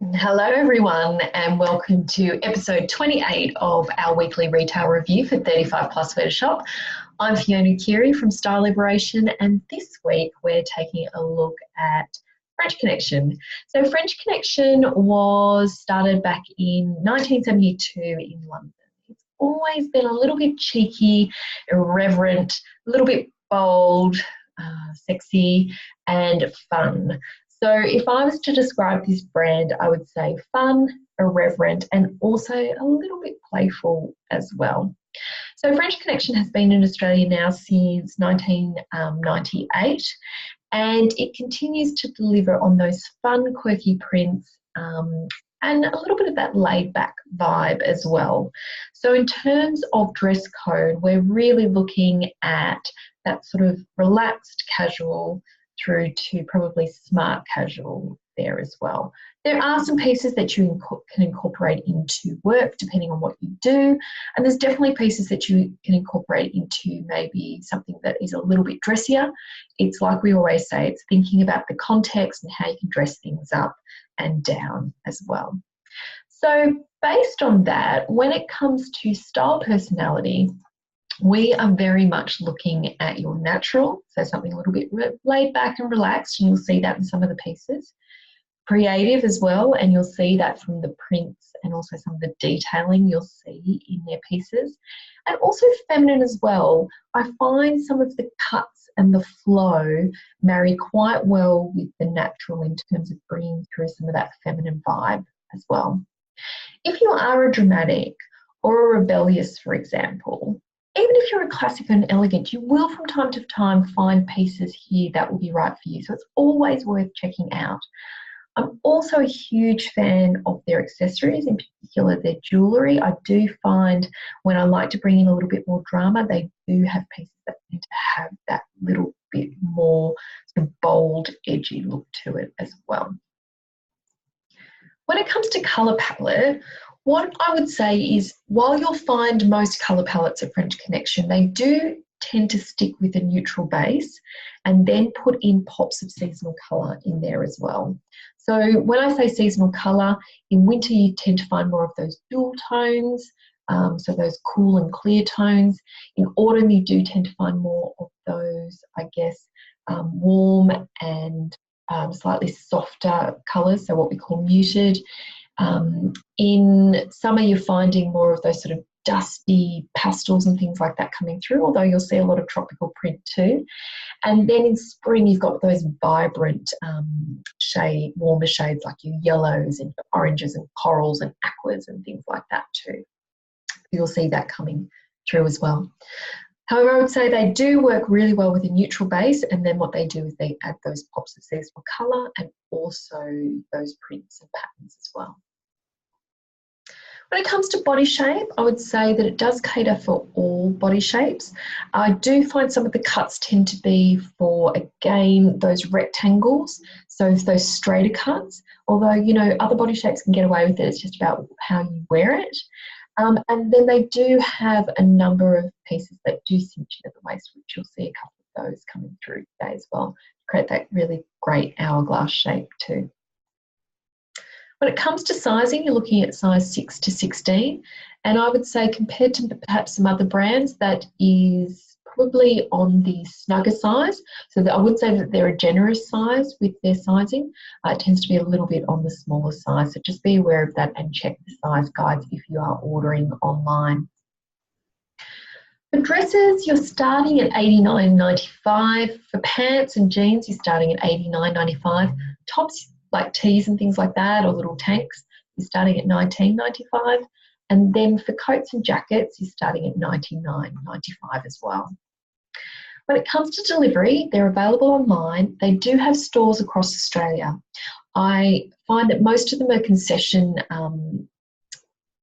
Hello, everyone, and welcome to episode 28 of our weekly retail review for 35 Plus Wear to Shop. I'm Fiona Keary from Style Liberation, and this week we're taking a look at French Connection. So, French Connection was started back in 1972 in London. It's always been a little bit cheeky, irreverent, a little bit bold, sexy, and fun. So if I was to describe this brand, I would say fun, irreverent, and also a little bit playful as well. So French Connection has been in Australia now since 1998, and it continues to deliver on those fun, quirky prints and a little bit of that laid-back vibe as well. So in terms of dress code, we're really looking at that sort of relaxed casual through to probably smart casual there as well. There are some pieces that you can incorporate into work depending on what you do, and there's definitely pieces that you can incorporate into maybe something that is a little bit dressier. It's like we always say, it's thinking about the context and how you can dress things up and down as well. So based on that, when it comes to style personality, we are very much looking at your natural, so something a little bit laid back and relaxed, and you'll see that in some of the pieces. Creative as well, and you'll see that from the prints and also some of the detailing you'll see in their pieces. And also feminine as well. I find some of the cuts and the flow marry quite well with the natural in terms of bringing through some of that feminine vibe as well. If you are a dramatic or a rebellious, for example, even if you're a classic and elegant, you will from time to time find pieces here that will be right for you. So it's always worth checking out. I'm also a huge fan of their accessories, in particular their jewellery. I do find when I like to bring in a little bit more drama, they do have pieces that tend to have that little bit more sort of bold, edgy look to it as well. When it comes to colour palette, what I would say is while you'll find most colour palettes at French Connection, they do tend to stick with a neutral base and then put in pops of seasonal colour in there as well. So when I say seasonal colour, in winter you tend to find more of those dual tones, so those cool and clear tones. In autumn you do tend to find more of those, I guess, warm and slightly softer colours, so what we call muted. In summer you're finding more of those sort of dusty pastels and things like that coming through, although you'll see a lot of tropical print too. And then in spring you've got those vibrant warmer shades like your yellows and oranges and corals and aquas and things like that too. You'll see that coming through as well. However, I would say they do work really well with a neutral base, and then what they do is they add those pops of seasonal colour and also those prints and patterns as well. When it comes to body shape, I would say that it does cater for all body shapes. I do find some of the cuts tend to be for, again, those rectangles, so those straighter cuts, although, you know, other body shapes can get away with it. It's just about how you wear it. And then they do have a number of pieces that do cinch in at the waist, which you'll see a couple of those coming through today as well, to create that really great hourglass shape too. When it comes to sizing, you're looking at size 6 to 16, and I would say compared to perhaps some other brands, that is probably on the snugger size. So that I would say that they're a generous size with their sizing. It tends to be a little bit on the smaller size, so just be aware of that and check the size guides if you are ordering online. For dresses, you're starting at $89.95. For pants and jeans, you're starting at $89.95. Tops like tees and things like that, or little tanks, you're starting at $19.95. And then for coats and jackets, you're starting at $99.95 as well. When it comes to delivery, they're available online. They do have stores across Australia. I find that most of them are concession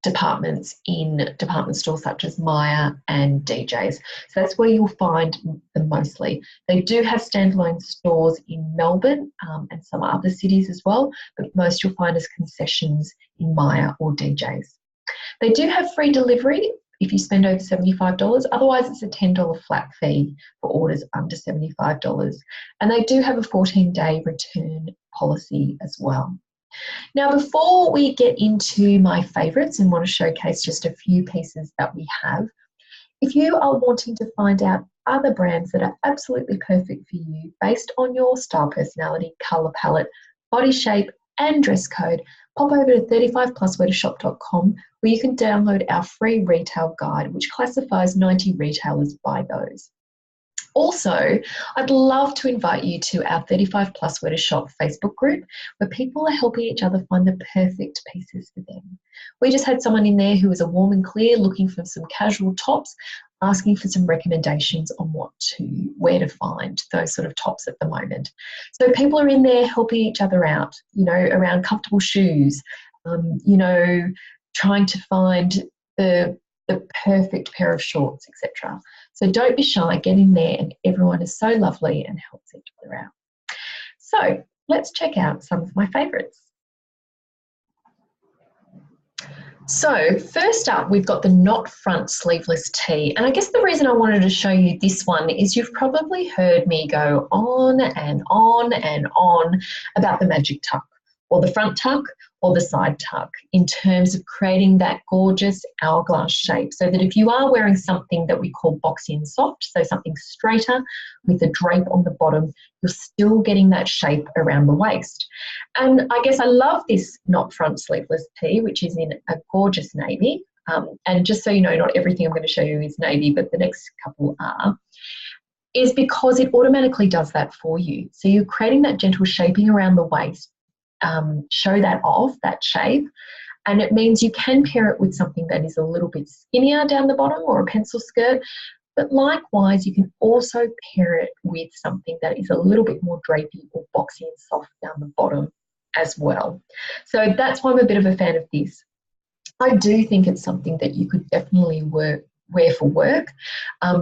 departments in department stores such as Myer and DJs. So that's where you'll find them mostly. They do have standalone stores in Melbourne and some other cities as well, but most you'll find as concessions in Myer or DJs. They do have free delivery if you spend over $75. Otherwise, it's a $10 flat fee for orders under $75. And they do have a 14-day return policy as well. Now, before we get into my favourites and want to showcase just a few pieces that we have, if you are wanting to find out other brands that are absolutely perfect for you based on your style, personality, colour palette, body shape and dress code, pop over to 35plusweartoshop.com where you can download our free retail guide, which classifies 90 retailers by those. Also, I'd love to invite you to our 35 Plus Wear to Shop Facebook group where people are helping each other find the perfect pieces for them. We just had someone in there who was a warm and clear looking for some casual tops, asking for some recommendations on where to find those sort of tops at the moment. So people are in there helping each other out, around comfortable shoes, trying to find the perfect pair of shorts, etc. So don't be shy, get in there, and everyone is so lovely and helps each other out. So let's check out some of my favourites. So first up, we've got the knot front sleeveless tee. And I guess the reason I wanted to show you this one is you've probably heard me go on and on and on about the magic tuck, or the front tuck, or the side tuck, in terms of creating that gorgeous hourglass shape, so that if you are wearing something that we call boxy and soft, so something straighter with a drape on the bottom, you're still getting that shape around the waist. And I guess I love this knot front sleeveless tee, which is in a gorgeous navy. And just so you know, not everything I'm going to show you is navy, but the next couple are, is because it automatically does that for you. So you're creating that gentle shaping around the waist, show that off, that shape, and it means you can pair it with something that is a little bit skinnier down the bottom, or a pencil skirt, but likewise you can also pair it with something that is a little bit more drapey or boxy and soft down the bottom as well. So that's why I'm a bit of a fan of this. I do think it's something that you could definitely wear for work.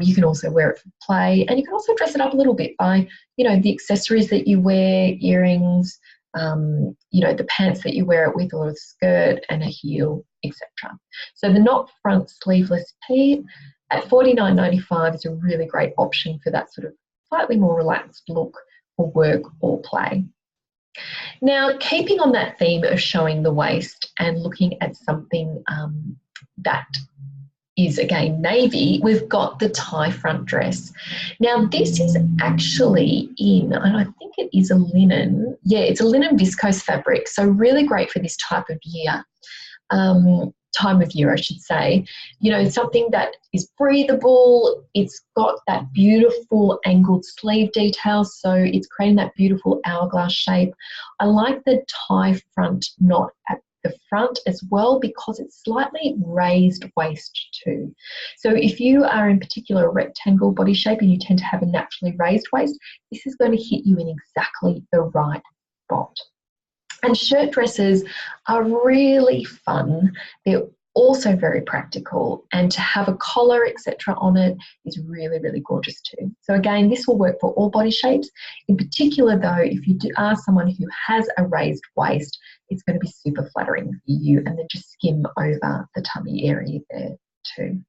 You can also wear it for play, and you can also dress it up a little bit by, the accessories that you wear, earrings, the pants that you wear it with, or a skirt and a heel, etc. So the knot front sleeveless tee at $49.95 is a really great option for that sort of slightly more relaxed look for work or play. Now, keeping on that theme of showing the waist and looking at something that is again navy, we've got the tie front dress. Now this is actually in, and I think it is a linen, it's a linen viscose fabric, so really great for this type of year, time of year I should say. Something that is breathable, it's got that beautiful angled sleeve detail, so it's creating that beautiful hourglass shape. I like the tie front knot at the front as well, because it's slightly raised waist too. So if you are in particular a rectangle body shape and you tend to have a naturally raised waist, this is going to hit you in exactly the right spot. And shirt dresses are really fun. They're also very practical, and to have a collar, etc. on it is really, really gorgeous too. So again, this will work for all body shapes. In particular though, if you are someone who has a raised waist, it's going to be super flattering for you, and then just skim over the tummy area there too.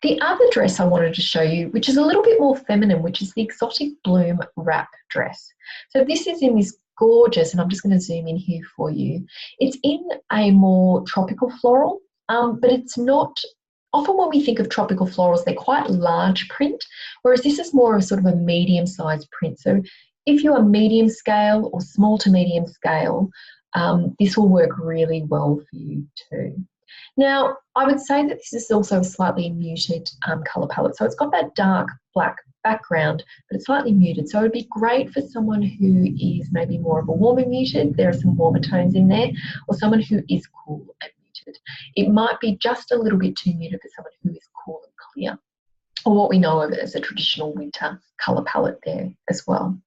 The other dress I wanted to show you, which is a little bit more feminine, which is the Exotic Bloom wrap dress. So this is in this gorgeous, and I'm just going to zoom in here for you. It's in a more tropical floral, but it's not, often when we think of tropical florals, they're quite large print, whereas this is more of sort of a medium-sized print. So if you're medium scale or small to medium scale, this will work really well for you too. Now, I would say that this is also a slightly muted colour palette. So it's got that dark black background, but it's slightly muted. So it would be great for someone who is maybe more of a warmer muted. There are some warmer tones in there, or someone who is cool and muted. It might be just a little bit too muted for someone who is cool and clear, or what we know of as a traditional winter colour palette there as well.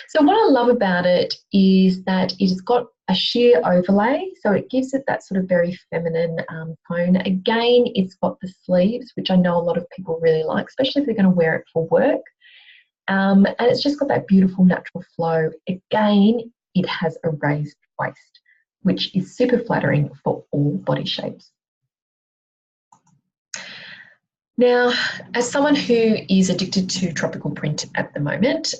So what I love about it is that it has got a sheer overlay, so it gives it that sort of very feminine tone. Again, it's got the sleeves, which I know a lot of people really like, especially if they're going to wear it for work. And it's just got that beautiful natural flow. Again, it has a raised waist, which is super flattering for all body shapes. Now, as someone who is addicted to tropical print at the moment,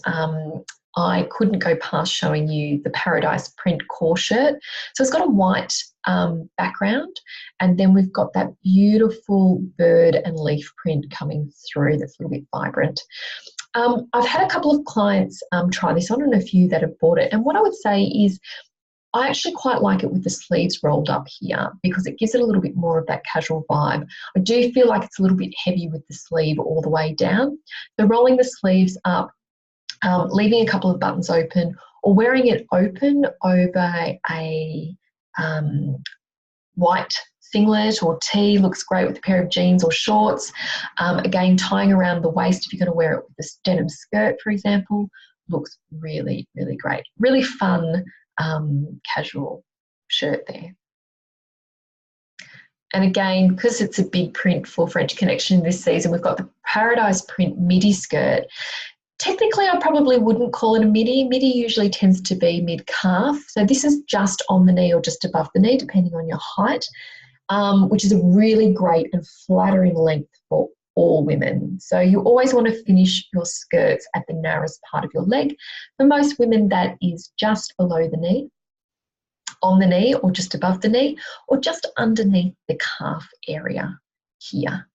I couldn't go past showing you the Paradise print core shirt. So it's got a white background, and then we've got that beautiful bird and leaf print coming through that's a little bit vibrant. I've had a couple of clients try this on and a few that have bought it. And what I would say is I actually quite like it with the sleeves rolled up here because it gives it a little bit more of that casual vibe. I do feel like it's a little bit heavy with the sleeve all the way down. So rolling the sleeves up, leaving a couple of buttons open, or wearing it open over a white singlet or tee looks great with a pair of jeans or shorts. Again, tying around the waist if you're going to wear it with this denim skirt, for example, looks really, really great. Really fun casual shirt there. And again, because it's a big print for French Connection this season, we've got the Paradise print midi skirt. Technically, I probably wouldn't call it a midi. Midi usually tends to be mid-calf. So this is just on the knee or just above the knee, depending on your height, which is a really great and flattering length for all women. So you always want to finish your skirts at the narrowest part of your leg. For most women, that is just below the knee, on the knee or just above the knee, or just underneath the calf area here.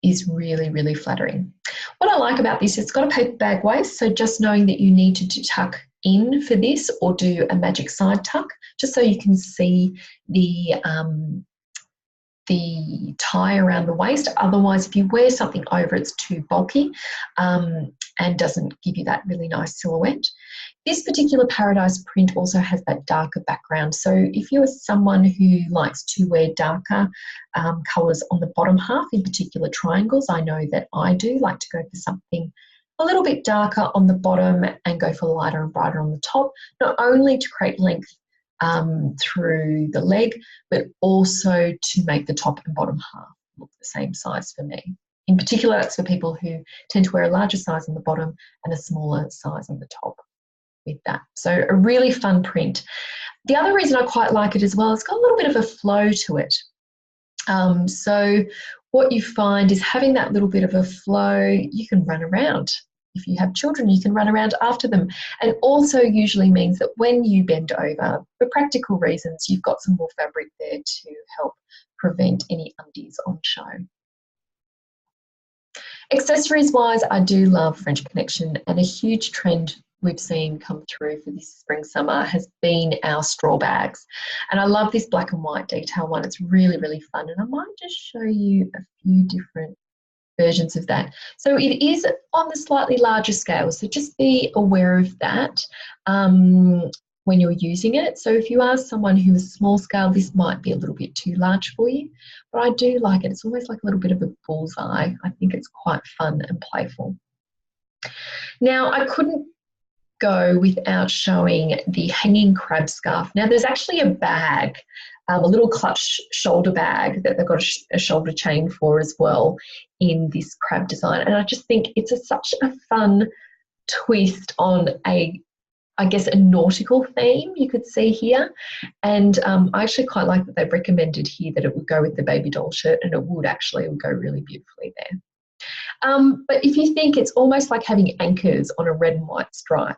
Is really, really flattering. What I like about this, it's got a paper bag waist, so just knowing that you need to tuck in for this or do a magic side tuck, just so you can see the tie around the waist. Otherwise, if you wear something over, it's too bulky and doesn't give you that really nice silhouette. This particular Paradise print also has that darker background. So if you're someone who likes to wear darker colours on the bottom half, in particular triangles, I know that I do like to go for something a little bit darker on the bottom and go for lighter and brighter on the top, not only to create length through the leg, but also to make the top and bottom half look the same size for me. In particular, that's for people who tend to wear a larger size on the bottom and a smaller size on the top with that. So a really fun print. The other reason I quite like it as well, it's got a little bit of a flow to it. So what you find is having that little bit of a flow, you can run around. If you have children, you can run around after them. And also usually means that when you bend over, for practical reasons, you've got some more fabric there to help prevent any undies on show. Accessories wise, I do love French Connection, and a huge trend we've seen come through for this spring summer has been our straw bags. And I love this black and white detail one. It's really, really fun. And I might just show you a few different versions of that. So it is on the slightly larger scale, so just be aware of that when you're using it. So if you are someone who is small scale, this might be a little bit too large for you, but I do like it. It's almost like a little bit of a bullseye. I think it's quite fun and playful. Now, I couldn't go without showing the hanging crab scarf. Now, there's actually a bag, a little clutch shoulder bag that they've got a shoulder chain for as well in this crab design. And I just think it's such a fun twist on I guess a nautical theme you could see here. And I actually quite like that they've recommended here that it would go with the baby doll shirt, and it would go really beautifully there. But if you think, it's almost like having anchors on a red and white stripe.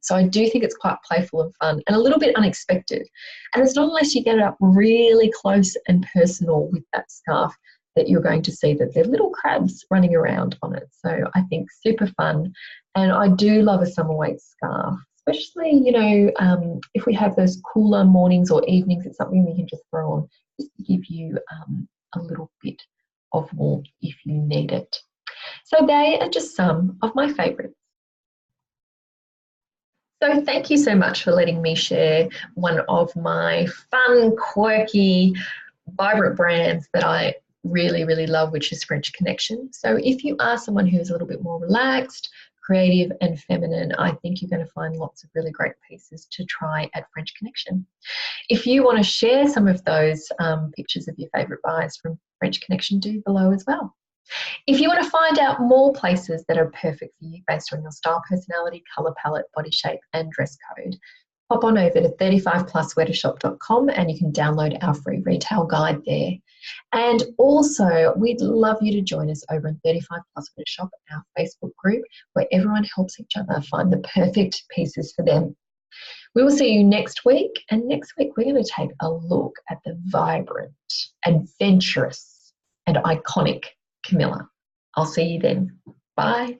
So I do think it's quite playful and fun and a little bit unexpected. And it's not unless you get it up really close and personal with that scarf that you're going to see that there are little crabs running around on it. So I think super fun. And I do love a summer weight scarf, especially, you know, if we have those cooler mornings or evenings, it's something we can just throw on just to give you a little bit of warmth if you need it. So they are just some of my favourites. So thank you so much for letting me share one of my fun, quirky, vibrant brands that I really, really love, which is French Connection. So if you are someone who's a little bit more relaxed, creative and feminine, I think you're going to find lots of really great pieces to try at French Connection. If you want to share some of those pictures of your favourite buys from French Connection, do below as well. If you want to find out more places that are perfect for you based on your style, personality, colour palette, body shape and dress code, pop on over to 35plussweatershop.com and you can download our free retail guide there. And also, we'd love you to join us over in 35 Plus Sweater Shop, our Facebook group, where everyone helps each other find the perfect pieces for them. We will see you next week, and next week we're going to take a look at the vibrant, adventurous, and iconic Camilla. I'll see you then. Bye.